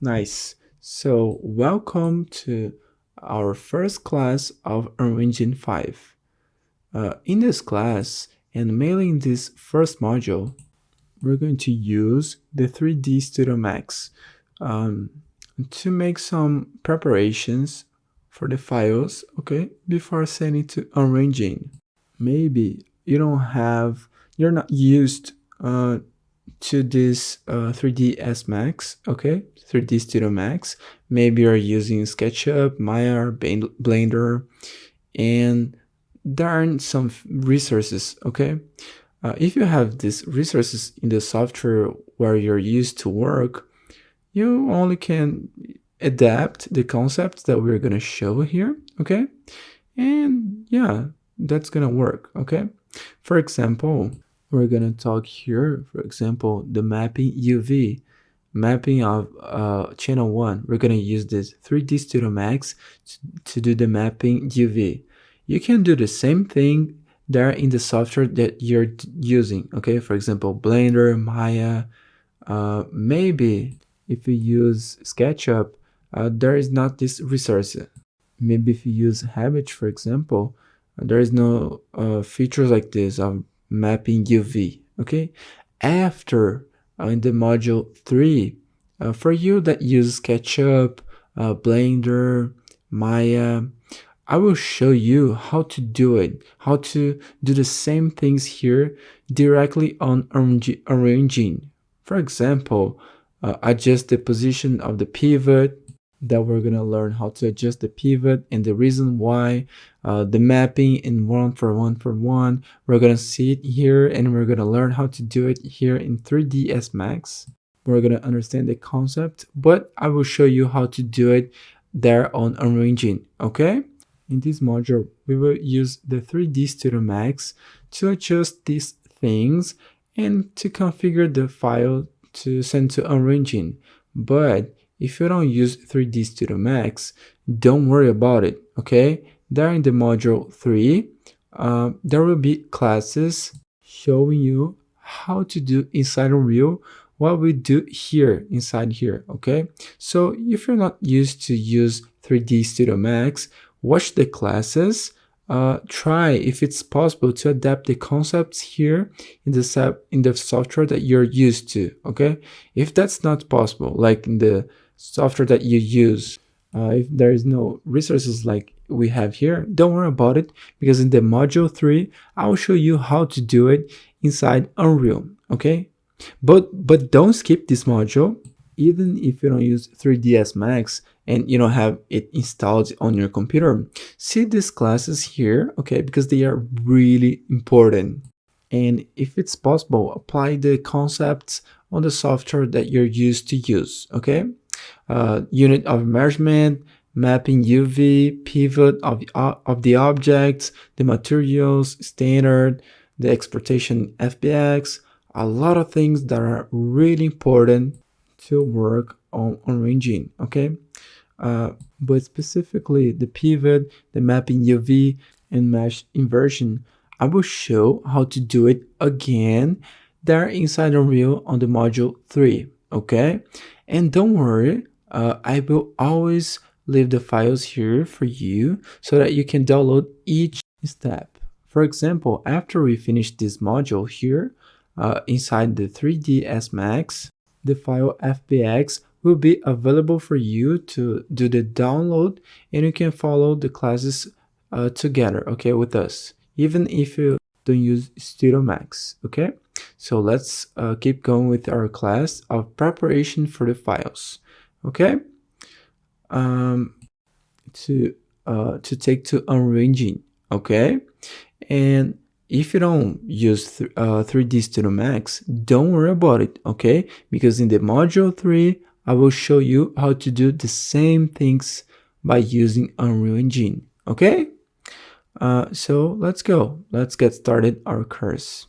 Nice. So, welcome to our first class of Unreal Engine 5. In this class, and mainly in this first module, we're going to use the 3D Studio Max um, to make some preparations for the files, okay, before sending to Unreal Engine. Maybe you're not used to this 3ds Max, okay, 3D Studio Max. Maybe you're using SketchUp, Maya, or Blender, and there aren't some resources, okay. If you have these resources in the software where you're used to work, you only can adapt the concepts that we're going to show here, okay, and yeah, that's gonna work, okay. For example, we're gonna talk here, for example, the mapping UV, mapping of channel 1. We're gonna use this 3D Studio Max to do the mapping UV. You can do the same thing there in the software that you're using, okay. For example, Blender, Maya, maybe if you use SketchUp, there is not this resource. Maybe if you use Habit, for example, there is no features like this of mapping UV, okay. After in the module 3, for you that use SketchUp, Blender, Maya, I will show you how to do it, how to do the same things here directly on Unreal Engine. For example, adjust the position of the pivot, that we're going to learn how to adjust the pivot and the reason why, the mapping in 1:1:1. We're going to see it here, and we're going to learn how to do it here in 3ds Max. We're going to understand the concept, but I will show you how to do it there on Unreal Engine, okay. In this module, we will use the 3D Studio Max to adjust these things and to configure the file to send to Unreal Engine. But if you don't use 3D Studio Max, don't worry about it, okay? There in the module 3, there will be classes showing you how to do inside Unreal what we do here inside here, okay? So if you're not used to use 3D Studio Max, watch the classes. Try if it's possible to adapt the concepts here in the software that you're used to, okay? If that's not possible, like in the software that you use, if there is no resources like we have here, don't worry about it, because in the module 3 I will show you how to do it inside Unreal, okay. But don't skip this module. Even if you don't use 3ds Max and you don't have it installed on your computer, see these classes here, okay, because they are really important. And if it's possible, apply the concepts on the software that you're used to use, okay. Unit of measurement, mapping UV, pivot of the objects, the materials, standard, the exportation FBX, a lot of things that are really important to work on Unreal Engine, okay. But specifically the pivot, the mapping UV, and mesh inversion, I will show how to do it again there inside Unreal on the module 3, okay. And don't worry, I will always leave the files here for you so that you can download each step. For example, after we finish this module here, inside the 3ds Max, the file FBX will be available for you to do the download, and you can follow the classes together, okay, with us, even if you don't use Studio Max, okay. So let's keep going with our class of preparation for the files, okay. To take to Unreal Engine, okay. And if you don't use 3D Studio Max, don't worry about it, okay? Because in the module 3, I will show you how to do the same things by using Unreal Engine, okay? So let's go. Let's get started our course.